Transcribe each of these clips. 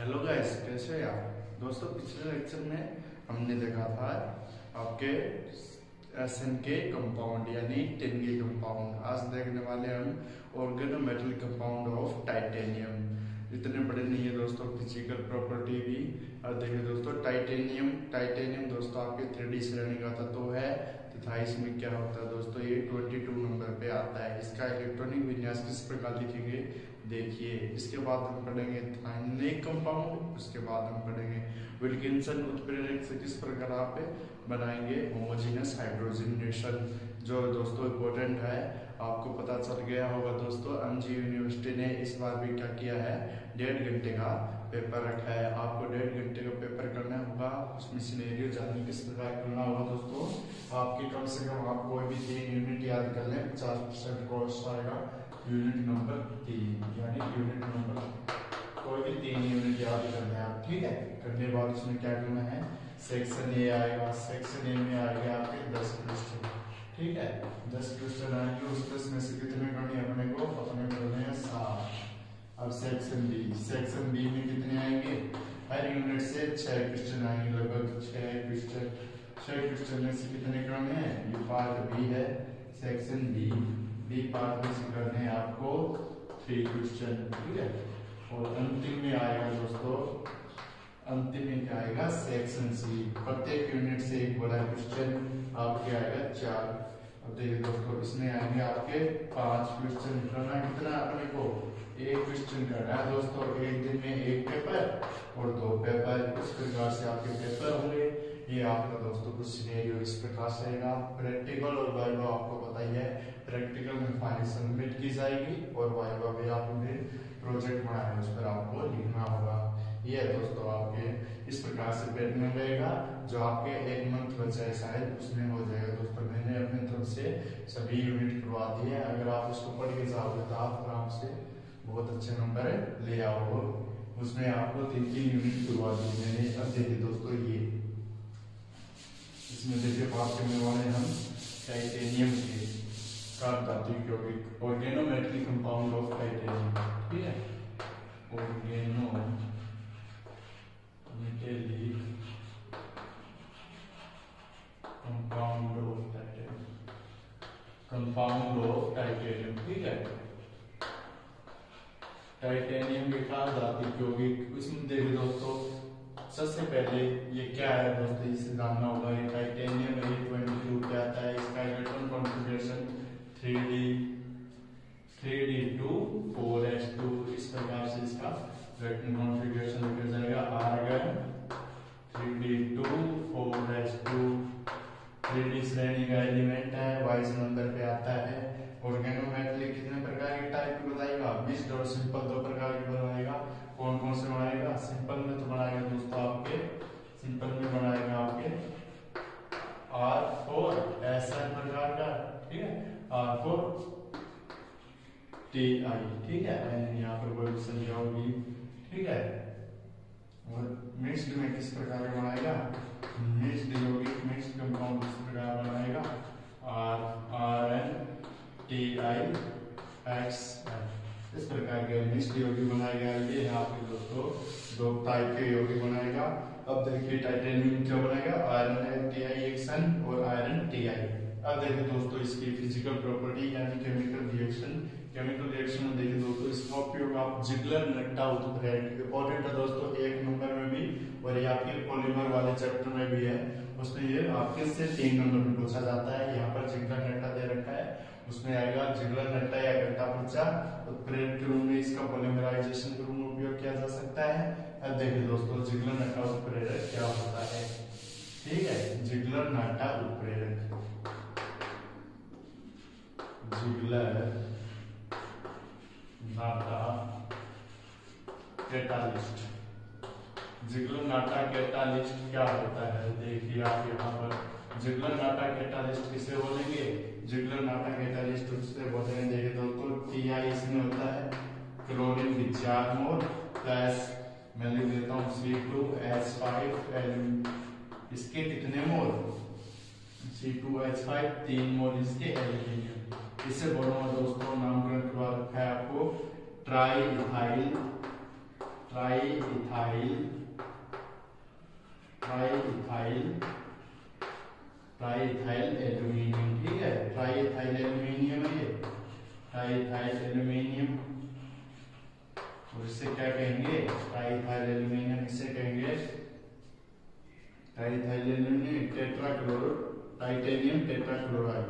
Hello guys, कैसे हैं आप दोस्तों। पिछले लेक्चर में हमने देखा था आपके एसएन के कंपाउंड यानी टिन के कंपाउंड। आज देखने वाले हम ऑर्गेनोमेटल कंपाउंड ऑफ टाइटेनियम। इतने बड़े नहीं है दोस्तों, फिजिकल प्रॉपर्टी भी। और देखिए दोस्तों, टाइटेनियम दोस्तों आपके 3D श्रेणी का तत्व है तथा इसमें क्या होता है दोस्तों, ये 22 नंबर पे आता है। इसका इलेक्ट्रॉनिक विन्यास किस प्रकार लिखेंगे देखिए। इसके बाद हम पढ़ेंगे थायनिक कंपाउंड, उसके बाद हम पढ़ेंगे विल्किंसन उत्प्रेरक से किस प्रकार आप बनाएंगे होमोजेनस हाइड्रोजनेशन, जो दोस्तों इम्पोर्टेंट है। आपको पता चल गया होगा दोस्तों, एमजी यूनिवर्सिटी ने इस बार भी क्या किया है, 1.5 घंटे का पेपर रखा है। आपको 1.5 घंटे का पेपर करना होगा, उसमें सिनेरियो जानने किस प्रकार करना होगा दोस्तों। आपके कम से कम आप कोई भी 3 यूनिट याद कर लें, 50% कोर्स आएगा। यूनिट नंबर 3 यानी यूनिट नंबर कोई भी 3 यूनिट याद करने हैं आप, ठीक है। करने के बाद उसमें क्या करना है, सेक्शन ए आएगा। सेक्शन ए में आएगा आपके 10 क्वेश्चन, ठीक है। 10 क्वेश्चन आएंगे, उस 10 में से कितने करने हैं अपने को करने हैं 7। अब सेक्शन बी में कितने आएंगे, हर यूनिट से 6 क्वेश्चन आएंगे, लगभग 6 क्वेश्चन में से कितने करने हैं, ये पार्ट बी है सेक्शन बी पार्ट में से करने हैं आपको 3 क्वेश्चन, ठीक है। और अंतिम में आएगा दोस्तों, अंतिम में क्या आएगा, सेक्शन सी। प्रत्येक यूनिट से एक बड़ा क्वेश्चन आपके आएगा 4। अब देखिए दोस्तों, इसमें आएंगे आपके 5 क्वेश्चन। करना कितना अपने को, 1 क्वेश्चन करना है दोस्तों। एक दिन में 1 पेपर और 2 पेपर, इस प्रकार से आपके पेपर होंगे। ये आपका दोस्तों कुछ सिनेरियो इस प्रकार से रहेगा। प्रैक्टिकल और वाइवा आपको पता ही है, प्रैक्टिकल में फाइल सबमिट की जाएगी और वाइवा भी आपने प्रोजेक्ट बनाया उस पर आपको लिखना होगा। ये है दोस्तों आपके इस प्रकार से पेपर रहेगा, जो आपके 1 मंथ बचा है शायद, उसमें हो जाएगा दोस्तों। मैंने अपनी तरफ से सभी यूनिट करवा दिए हैं। अगर आप उसको पढ़ के जाओगे तो आप आराम से बहुत अच्छे नंबर ले आओगे। उसमें आपको 3 यूनिट करवा दी मैंने। अब देखिए दोस्तों, ये इसमें देखिए बात करने वाले हम टाइटेनियम के कार्ब धातु यौगिक, ऑर्गेनोमेटल कंपाउंड ऑफ टाइटेनियम, ठीक है। ऑर्गेनोमेटल कंपाउंड ऑफ टाइटेनियम, ठीक है। टाइटेनियम के कार्ब धातु यौगिक, इसमें देखिए दोस्तों, सबसे पहले ये क्या है दोस्तों, इसे जानना होगा। ये टाइटेनियम A22 क्या आता है, इसका इलेक्ट्रॉन कॉन्फ़िगरेशन 3d2 4s2, इस प्रकार से इसका इलेक्ट्रॉन कॉन्फ़िगरेशन लिखा जाएगा। आर्गन 3d2 4s2 3d श्रेणी का एलिमेंट है, 22 नंबर पे आता है। ऑर्गेनोमेटल कितने प्रकार के टाइप की बताएगा, मिक्स्ड और सिंपल 2 प्रकार के बनाएगा। कौन कौन से बनाएगा, सिंपल में तो बनाएगा दोस्तों आपके, सिंपल में बनाएगा आपके R4SN प्रकार का, ठीक है। R4TI, ठीक है। यहाँ पर कोई संख्या होगी, ठीक है। और मिक्स्ड में किस प्रकार का बनाएगा, मिक्स्ड यौगिक मिक्स्ड कंपाउंड किस प्रकार बनाएगा, RNTIXN, इस प्रकार के मिक्स्ड यौगिक बनाएगा। ये है आपके दोस्तों 2 टाइप के यौगिक बनाएगा। अब देखिए टाइटेनियम क्या बनाएगा, RNTIXN और RNTI। अब देखिए दोस्तों, इसकी फिजिकल प्रॉपर्टी यानी केमिकल रिएक्शन में देखिए दोस्तों, इसका उपयोग आप जिगलर नट्टा उत्प्रेरक, इंपॉर्टेंट है दोस्तों 1 नंबर में भी, और ये आपके पॉलीमर वाले चैप्टर में भी है। उसमें ये आपके से 3 नंबर में पूछा जाता है। यहाँ पर जिगलर नट्टा दे रखा है, उसमें आएगा जिगलर नट्टा या गट्टा पर्चा उत्प्रेरक के रूप में इसका पॉलीमराइजेशन के रूप में उपयोग किया जा सकता है। अब देखिए दोस्तों, जिगलर नट्टा उत्प्रेरक क्या होता है, ठीक है। जिगलर नट्टा उत्प्रेरक, जिगलर नाटा कैटालिस्ट, जिगलर नाटा कैटालिस्ट क्या होता है, देखिए आप यहाँ पर जिगलर नाटा कैटालिस्ट किसे बोलेंगे, जिगलर नाटा कैटालिस्ट उससे बोलेंगे। देखिए दोस्तों, TI इसमें होता है क्लोरीन की 4 मोल प्लस, मैं लिख देता हूँ C2H5, इसके कितने मोल, C2H5 3 मोल इसके एल्यूमिनियम। इसे बोलूंगा दोस्तों, नामकरण करवा रखा है आपको ट्राई इथाइल ट्राईइथाइल एल्यूमिनियम, ठीक है, ट्राईइथाइल एल्यूमिनियम है ये, ट्राईइथाइल एल्यूमिनियम। और इससे क्या कहेंगे, ट्राईइथाइल एल्यूमिनियम इसे कहेंगे triethyl aluminium tetrachloride, titanium tetrachloride.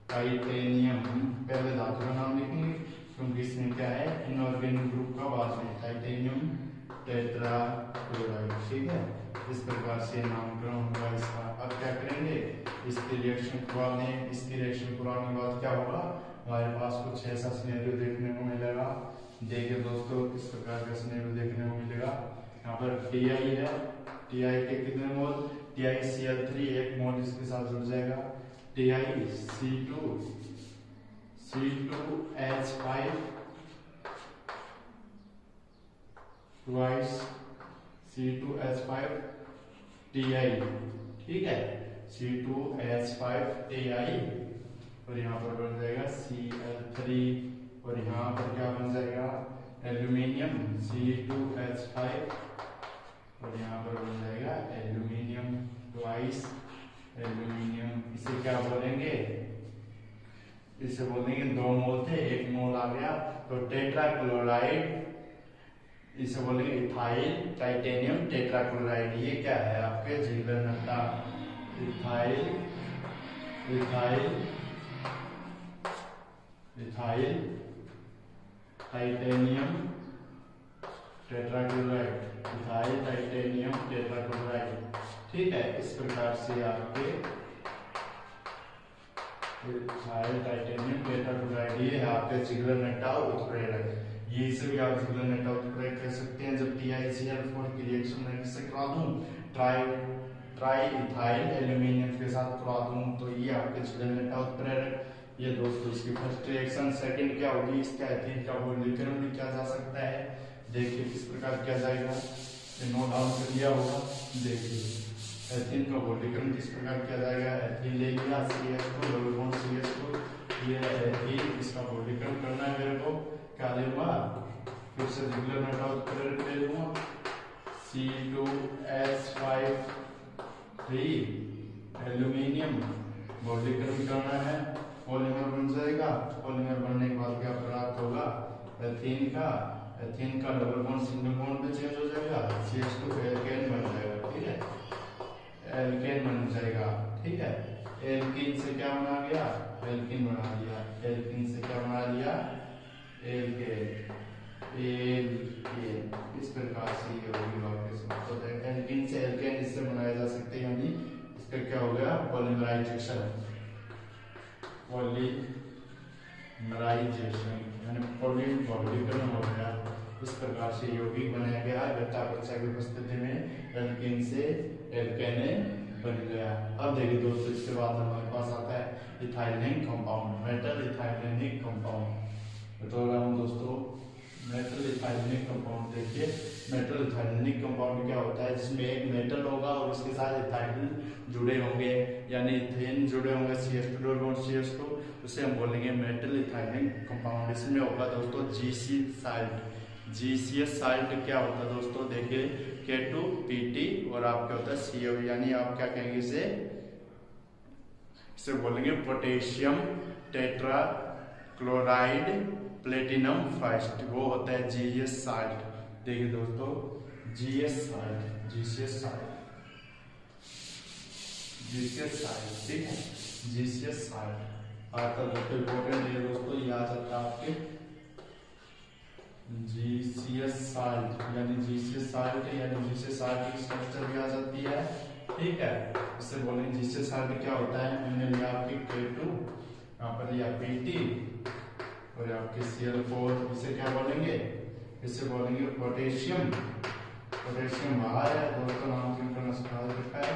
Titanium पहले धातु का नाम लिखेंगे क्योंकि इसमें क्या है, इनऑर्गेनिक ग्रुप का बाद में, टाइटेनियम टेट्राक्लोराइड, ठीक है। इस प्रकार से नामकरण होगा इसका। अब क्या करेंगे, इसकी रिएक्शन करवा दें। इसकी रिएक्शन करवाने के बाद क्या होगा, हमारे पास कुछ ऐसा सिनेरियो देखने को मिलेगा। देखिए दोस्तों, किस प्रकार का सिनेरियो देखने को मिलेगा। यहाँ पर Ti है, Ti के कितने मोल, TiCl3 एक मोल इसके साथ जुड़ जाएगा, TiC2H5 ट्वाइस C2H5 Ti, ठीक है, C2H5 Ti। और यहाँ पर बन जाएगा Cl3, और यहाँ पर क्या बन जाएगा, एल्यूमिनियम C2H5, और यहाँ पर बन जाएगा एल्यूमिनियम ट्वाइस एल्यूमिनियम। इसे क्या बोलेंगे, इसे बोलेंगे, दो मोल थे, एक मोल आ गया तो टेट्राक्लोराइड, इसे बोलेंगे इथाइल टाइटेनियम टेट्राक्लोराइड। ये क्या है आपके Ziegler Natta, ethyl titanium tetrachloride, ethyl titanium tetrachloride, ठीक है। इस प्रकार से आपके इथाइल टाइटेनियम टेट्राक्लोराइड, ये है आपके जिगलर नट्टा उत्प्रेरक। ये इसे भी आप जिगलर नट्टा उत्प्रेरक कह सकते हैं। जब TiCl4 की रिएक्शन मैं किससे करा दूं, ट्राईइथाइल एल्यूमिनियम के साथ करा दूं, तो ये आपके जिगलर नट्टा उत्प्रेरक। ये दोस्तों इसकी फर्स्ट रिएक्शन। सेकंड क्या होगी, इसका एथीन का बहुलीकरण भी किया जा सकता है। देखिए किस प्रकार किया जाएगा, नोट डाउन कर लिया होगा। देखिए एथीन का बहुलीकरण किस प्रकार किया जाएगा, एथीन ले लिया, CH2 डबल बॉन्ड CH2, ये एथीन, इसका बहुलीकरण करना है मेरे को। क्या लूंगा, फिर से जिगलर नट्टा उत्प्रेरक ले लूंगा, C2H5 एल्यूमिनियम, बहुलीकरण करना है, पॉलीमर बन जाएगा। पॉलीमर बनने के बाद क्या प्राप्त होगा, एथीन का डबल बॉन्ड सिंगल बॉन्ड में चेंज हो जाएगा, CH2 एल्केन बन जाएगा, ठीक है, एल्केन बन जाएगा, ठीक है। एल्कीन से क्या बना गया, एल्कीन बना लिया, एल्कीन से क्या बना लिया, एल्केन। इस प्रकार से ये होगी वाक्य समाप्त। एल्कीन से एल्केन इससे बनाया जा सकते हैं, यानी इसका क्या हो गया, पॉलीमराइजेशन, यानी बहुलीकरण हो गया। इस प्रकार से यौगिक बनाया गया, घटता अपचय की उपस्थिति में एल्कीन से एल्केन बन गया। अब देखिए दोस्तों, इसके बाद हमारे पास आता है इथाइलिक कंपाउंड, मेटल इथाइलिक कंपाउंड। बता रहा हूँ दोस्तों, मेटल इथाइलिक कंपाउंड। देखिए मेटल इथाइलिक कंपाउंड क्या होता है, जिसमें एक मेटल होगा और उसके साथ इथाइल जुड़े होंगे, यानी इथेन जुड़े होंगे, CH2 डबल बॉन्ड CH2, उसे हम बोलेंगे मेटल इथाइलिक कंपाउंड। इसमें होगा दोस्तों GC साल्ट। GCS साल्ट क्या होता है दोस्तों, देखिए K2PT और आपका होता है CO, यानी आप क्या कहेंगे, इसे बोलेंगे पोटेशियम टेट्राक्लोराइड प्लेटिनम फर्स्ट, वो होता है GS साल्ट। देखिए दोस्तों, GCS साल्ट, ठीक है, GCS साल्ट आता है इंपॉर्टेंट है दोस्तों, ये आ जाता है आपके GCS साल्ट, यानी GCS साल्ट की स्ट्रक्चर भी आ जाती है, ठीक है। इससे बोलेंगे GCS साल्ट क्या होता है, हमने लिया आपकी K2, यहाँ पर लिया PT और आपके Cl4, इसे क्या बोलेंगे, इसे बोलेंगे पोटेशियम बाहर है, दोस्तों नाम क्यों सिखा रखा है,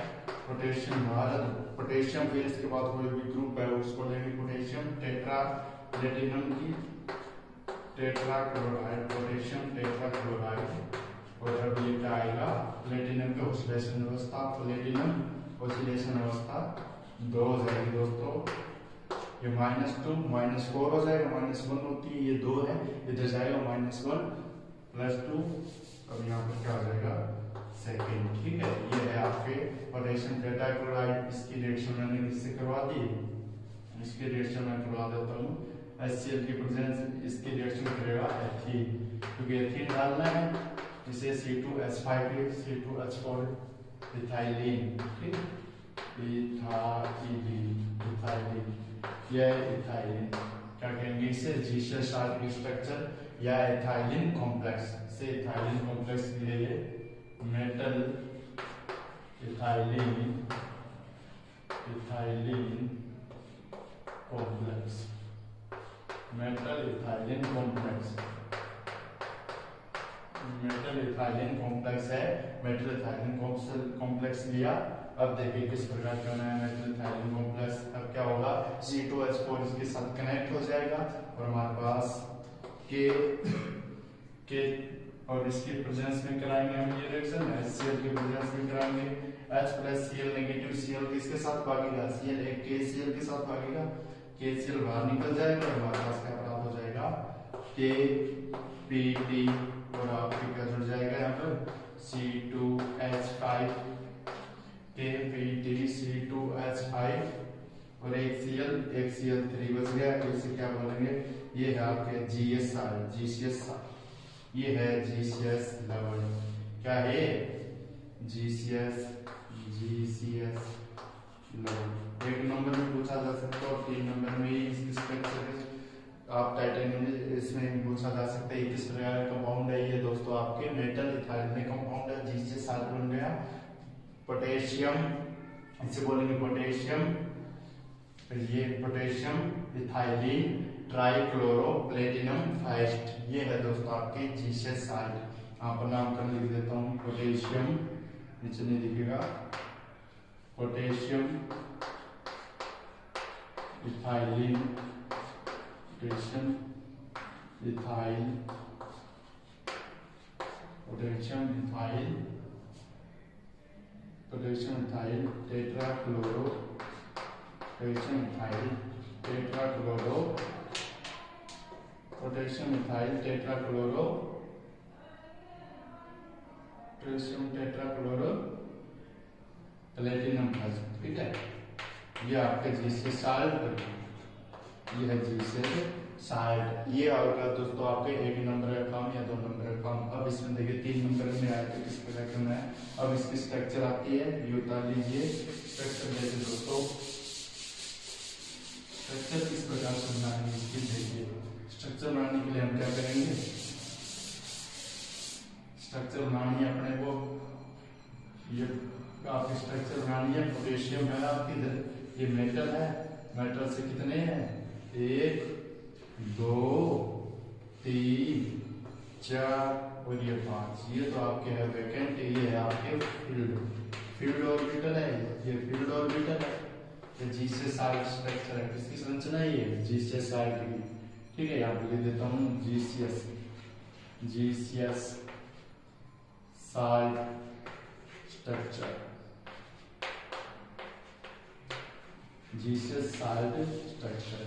पोटेशियम बाहर है, पोटेशियम, फिर इसके बाद कोई भी ग्रुप है उसको लेंगे पोटेशियम टेट्रा प्लेटिनम की टेट्राक्लोराइड, पोटेशियम टेट्राक्लोराइड। और जब ये क्या आएगा, प्लेटिनम का ऑक्सीडेशन अवस्था, प्लेटिनम ऑक्सीडेशन अवस्था 2 हो जाएगी दोस्तों, ये -2 -4 हो जाएगा, -1 होती है, ये 2 है, इधर जाएगा -1 +2, अब यहाँ पर क्या हो जाएगा सेकेंड। ठीक है, ये है आपके पोटेशियम टेट्राक्लोराइड। इसकी रिएक्शन मैंने किससे करवा दी, इसकी रिएक्शन मैं करवा देता हूँ। HCl की प्रेजेंस इसकी रिएक्शन करेगा एथीन, क्योंकि एथीन डालना है, इसे C2H5 C2H4 इथाइलिन। ठीक, इथाइलिन, यह इथाइलिन क्या कहेंगे इसे, जीशियस साल्ट की स्ट्रक्चर या इथाइलिन कॉम्प्लेक्स से, इथाइलिन कॉम्प्लेक्स ये metal ethylene complex, metal ethylene complex, metal ethylene complex है, मेटल इथाइलिन कॉम्प्लेक्स लिया। अब देखिए किस प्रकार का है मेटल इथाइलिन कॉम्प्लेक्स। अब क्या होगा, C2H4 इसके साथ कनेक्ट हो जाएगा और हमारे पास के और इसकी प्रेजेंस में कराएंगे हम ये रिएक्शन, HCl की प्रेजेंस में कराएंगे। H + Cl नेगेटिव, Cl किसके साथ भागेगा, Cl एक KCl के साथ भागेगा, KCl बाहर निकल जाएगा और हमारे पास क्या प्राप्त हो जाएगा, KPT, और आपके क्या जुड़ जाएगा यहाँ पर C2H5, KPT C2H5 और एक Cl3 बच गया। इसे क्या बोलेंगे, ये है आपके GCS, ये है GCS11। क्या है GCS11, एक नंबर में पूछा जा सकता है और 3 नंबर में इसकी स्ट्रक्चर आप टाइटेनियम इसमें पूछा जा सकता है। किस प्रकार का कंपाउंड है ये दोस्तों, आपके मेटल इथाइलिन कंपाउंड है, GCS साल्ट बन गया। पोटेशियम, इसे बोलेंगे पोटेशियम, ये पोटेशियम इथाइलिन ट्राइक्लोरोप्लेटिनम फाइस्ट, ये है दोस्तों आपके GCS साल्ट। यहाँ पर नामकरण लिख देता हूँ, पोटेशियम, नीचे नहीं दिखेगा, potassium ethylene, potassium ethyl टेट्राक्लोरो, potassium ethyl टेट्राक्लोरो platinum plus. ठीक है, ये आपके GCS साल्ट, ये है GCS साल्ट। ये होगा दोस्तों आपके 1 नंबर का काम या 2 नंबर का काम। अब इसमें देखिए 3 नंबर में आया तो किस प्रकार करना है। अब इसकी स्ट्रक्चर आती है, ये उतार लीजिए स्ट्रक्चर। देखिए दोस्तों स्ट्रक्चर किस प्रकार से बनानी है इसकी, देखिए स्ट्रक्चर बनाने के लिए हम क्या करेंगे, स्ट्रक्चर बनानी है अपने को, ये आपकी स्ट्रक्चर बनानी है। पोटेशियम है आपकी इधर, ये मेटल है, मेटल से कितने हैं, 1 2 3 4 और ये 5, ये तो आपके है वैकेंट, ये है आपके फील्ड ऑर्बिटल है, ये फील्ड ऑर्बिटल है। ये GCS साल्ट स्ट्रक्चर है, किसकी संरचना है ये, GCS साल्ट की। ठीक है, यहाँ पे लिख देता हूँ GCS salt structure, GCS salt structure,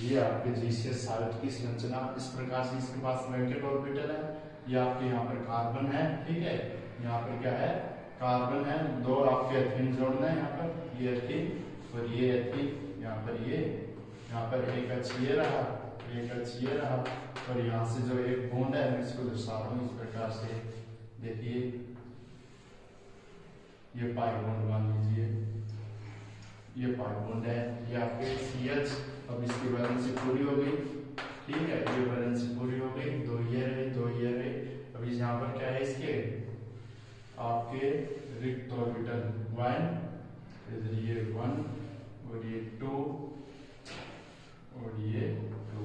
ये आपके GCS साल्ट की संरचना इस प्रकार से। इसके पास वैकेंट ऑर्बिटल है, ये आपके यहाँ पर कार्बन है। ठीक है, यहाँ पर क्या है, कार्बन है, 2 आपके एथीन जोड़ना है, यहाँ पर ये एथीन और ये एथीन, यहाँ पर ये, यहाँ पर एक H ये रहा, एक H ये रहा, और यहाँ से जो एक बॉन्ड है मैं इसको दर्शा रहा हूँ इस प्रकार से। देखिए ये पाई बॉन्ड मान लीजिए, ये पाई बॉन्ड है, ये आपके CH। अब इसकी वैलेंसी पूरी हो गई। ठीक है, ये वैलेंसी पूरी हो गई, 2 ये रहे, 2 ये रहे। अभी यहाँ पर क्या है इसके आपके रिक्त ऑर्बिटल 1, इधर ये 1 और ये 2 और ये 2,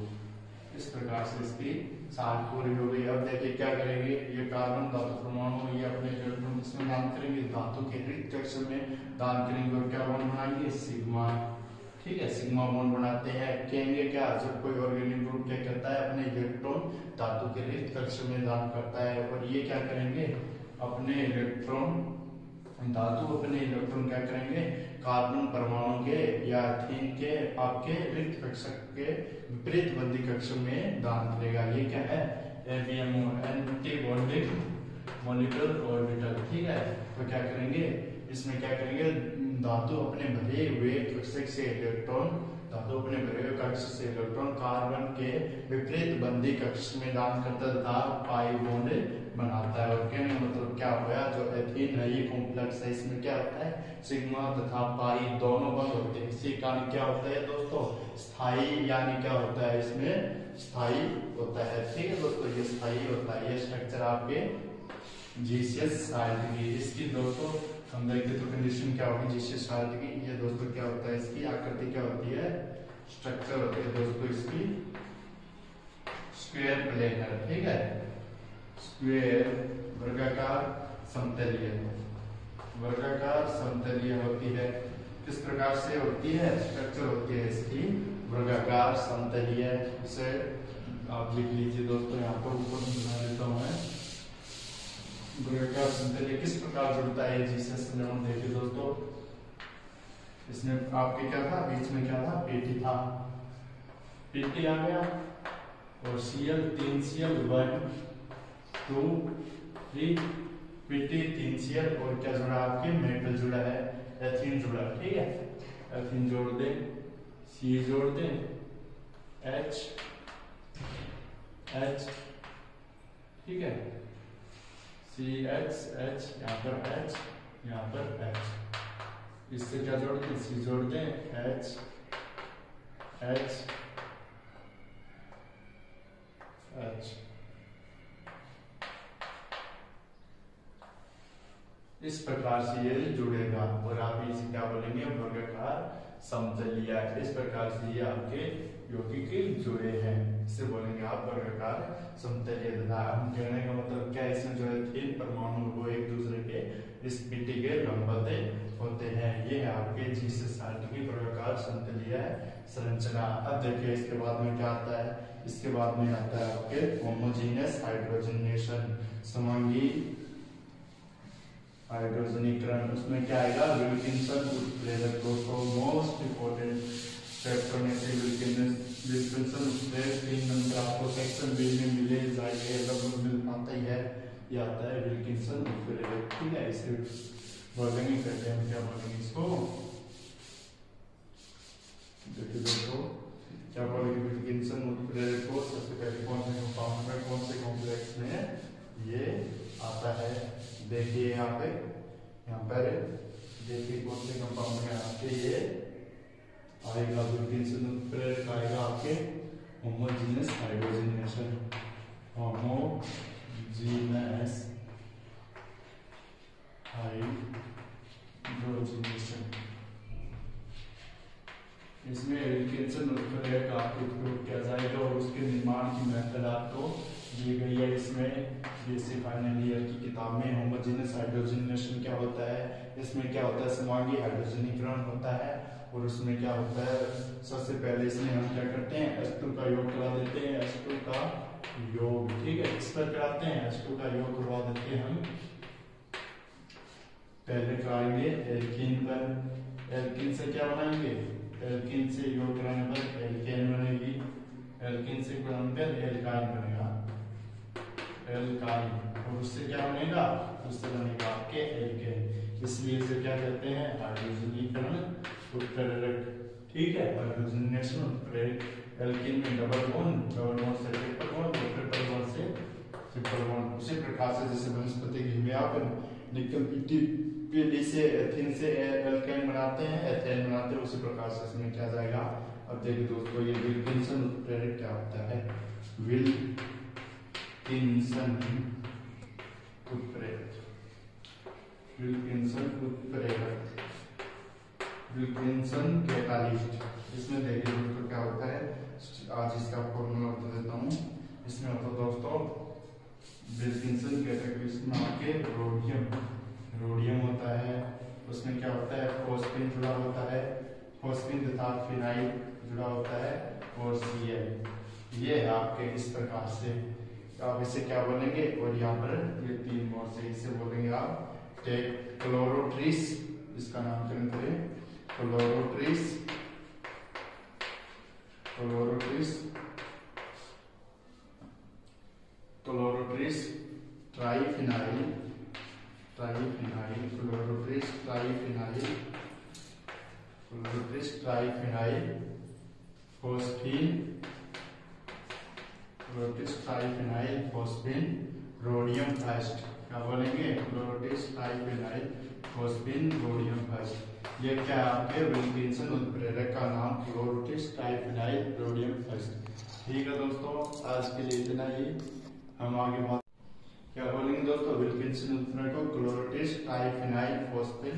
इस प्रकार से इसकी साल्ट पूरी हो गई। अब देखिए क्या करेंगे, ये कार्बन धातु परमाणु ये अपने इलेक्ट्रॉन इसमें दान करेंगे, धातु के रिक्त कक्षक में दान करेंगे और क्या बॉन्ड बनाएंगे, सिग्मा। ठीक है, सिग्मा बॉन्ड बनाते हैं। कहेंगे क्या, जब कोई ऑर्गेनिक ग्रुप क्या करता है, अपने इलेक्ट्रॉन धातु के रिक्त कक्षक में दान करता है, और ये क्या करेंगे, अपने इलेक्ट्रॉन धातु अपने इलेक्ट्रॉन क्या करेंगे, कार्बन परमाणु के या एथीन के आपके रिक्त कक्षक के विपरीत बंधी कक्षक में दान करेगा। ये क्या है, ABMO, anti bonding molecular orbital. ठीक है, तो क्या करेंगे इसमें, क्या करेंगे, धातु अपने भरे हुए कक्षक से इलेक्ट्रॉन, धातु अपने भरे हुए कक्ष से इलेक्ट्रॉन कार्बन के विपरीत बंदी कक्ष में दान करता तथा पाई बॉन्ड बनाता है। और कहने का मतलब क्या हुआ, जो एथीन है ये कॉम्प्लेक्स है, इसमें क्या होता है सिग्मा तथा पाई दोनों बंद होते हैं। इसी कारण क्या होता है दोस्तों, स्थायी, यानी क्या होता है इसमें स्थायी होता है। ठीक है दोस्तों, ये स्थायी होता है। ये स्ट्रक्चर आपके जीसीएस साल्ट की, इसकी दोस्तों हम देखते तो कंडीशन क्या होगी जीसीएस साल्ट की। ये दोस्तों क्या होता है, इसकी आकृति क्या होती है, स्ट्रक्चर होती है दोस्तों इसकी स्क्वायर प्लेनर। ठीक है, स्क्वायर वर्गाकार समतलीय, वर्गाकार समतलीय होती है। किस प्रकार से होती है, स्ट्रक्चर होती है इसकी वर्गाकार समतलीय। इसे आप लिख लीजिए दोस्तों, यहाँ पर ऊपर बना देता हूँ मैं। वर्गाकार समतलीय किस प्रकार जुड़ता है जीसीएस से, हम देखिए दोस्तों, इसमें आपके क्या था, बीच में क्या था, पीटी था, पीटी आ गया और सीएल 3 सीएल 1 2 3 पीटी 3 सीएल और क्या जुड़ा आपके मेटल जुड़ा है, एथीन जुड़ा। ठीक है, एथीन जोड़ दे, सी जोड़ दे, एच एच, ठीक है, सी एच एच, यहाँ पर एच, यहाँ पर एच, इससे क्या जोड़ दें, सी जोड़ दें, एच एच एच। इस प्रकार से ये जुड़ेगा और आप इसे क्या बोलेंगे, वर्गाकार समतलीय। इस प्रकार से ये आपके यौगिक जुड़े हैं, इसे बोलेंगे आप वर्गाकार समतलीय। तथा हम कहने का मतलब क्या, इसमें जो है 3 परमाणु वो एक दूसरे के इस पीटी के लंबवत होते हैं। ये है आपके जीसीएस साल्ट की वर्गाकार समतलीय संरचना। अब देखिए इसके बाद में क्या आता है, इसके बाद में आता है आपके होमोजेनियस हाइड्रोजनेशन, समांगी हाइड्रोजनीकरण। उसमें क्या आएगा, विल्किंसन उत्प्रेरक। दोस्तों मोस्ट इंपोर्टेंट फैक्टर में से विल्किंसन उत्प्रेरक 3 नंबर आपको सेक्शन बी में मिले जाएंगे, लगभग मिल पाता ही है, ये आता है विल्किंसन उत्प्रेरक। ठीक है, इसे बोलेंगे, कहते हैं क्या बोलेंगे इसको, देखिए दोस्तों क्या बोलेंगे, विल्किंसन उत्प्रेरक को सबसे पहले कौन से कंपाउंड में, कौन से कॉम्प्लेक्स में ये आता है। देखिए यहाँ पर देखिए कौन से कंपाउंड में आपके ये आएगा, विल्किंसन उत्प्रेरक आएगा आपके होमोजेनियस हाइड्रोजनेशन, होमोजेनियस हाइड्रोजनेशन। इसमें विल्किंसन उत्प्रेरक आपको उपयोग किया जाएगा और उसके निर्माण की मेथड आपको दी गई है इसमें बीएससी फाइनल ईयर की किताब में। होमोजेनियस हाइड्रोजनेशन क्या होता है, इसमें क्या होता है, समांगी हाइड्रोजनीकरण होता है और उसमें क्या होता है, सबसे पहले इसमें हम क्या करते हैं, H2 का योग करा देते हैं, H2 का योग। ठीक है, इस पर कराते हैं, H2 का योग करवा देते हैं हम। पहले कराएंगे एल्कीन पर, एल्कीन से क्या बनाएंगे, एल्कीन से योग कराने पर एल्केन बनेगी, एल्कीन से बनाने पर एल्काइन बनेगा, एल्काइन, और उससे क्या बनेगा, उससे बनेगा आपके एल्केन। इसलिए इसे क्या कहते हैं, हाइड्रोजनीकरण उत्प्रेरक। ठीक है, हाइड्रोजनेशन उत्प्रेरक। एल्कीन में डबल बॉन्ड से ट्रिपल बॉन्ड और ट्रिपल बॉन्ड से ट्रिपल बॉन्ड। उसी प्रकार से जैसे वनस्पति घी में आप निकल पीटी से एथीन से एल्केन बनाते हैं, एथेन बनाते हैं, उसी प्रकार से इसमें क्या जाएगा। अब देखिए दोस्तों, ये विल्किंसन उत्प्रेरक क्या होता है, विल्किंसन उत्प्रेरक, विल्किंसन उत्प्रेरक, विल्किंसन कैटालिस्ट। इसमें देखिए दोस्तों क्या होता है, आज इसका फॉर्मूला बता देता हूँ। इसमें होता है दोस्तों विल्किंसन कैटालिस्ट में आपके रोडियम होता है, उसमें क्या होता है, फॉस्फीन जुड़ा होता है, फॉस्फीन तथा फिनाइल जुड़ा होता है और Cl। ये है आपके इस प्रकार से आप इसे क्या बोलेंगे, और यहाँ पर ये 3 मोर से इसे बोलेंगे आप क्लोरोट्रिस, इसका नामकरण करें chlorotris, chlorotris chlorotris triphenyl, chlorotris triphenyl phosphine rhodium first. क्या बोलेंगे? Chlorotris triphenyl phosphine rhodium first. ये क्या है? आपके विल्किंसन उत्प्रेरक का नाम क्लोरोट्रिस ट्राइफिनाइल रोडियम फर्स्ट। ठीक है दोस्तों, आज के लिए इतना ही। हम आगे बात क्या बोलेंगे दोस्तों? विल्किंसन उत्प्रेरक को क्लोरोट्रिस ट्राइफिनाइल फोस्फीन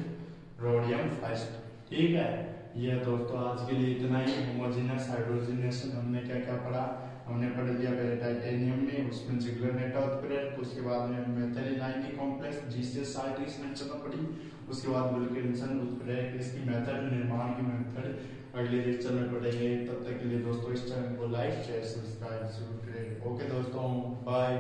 रोडियम फर्स्ट। ठीक है, ये दोस्तों आज के लिए इतना ही। होमोजेनस हाइड्रोजनेशन हमने क्या क्या पढ़ा? हमने पढ़ लिया पहले टाइटेनियम में, उसमें जिगलर नेटा उत्प्रेरक, उसके बाद में मेथिल कॉम्प्लेक्स जिससे साइट संरचना पड़ी, उसके बाद विल्किंसन उत्प्रेरक, इसकी मेथड, निर्माण की मेथड अगले लेक्चर में पढ़ेंगे। तब तक के लिए दोस्तों इस चैनल को लाइक शेयर सब्सक्राइब जरूर करें। ओके दोस्तों, बाय।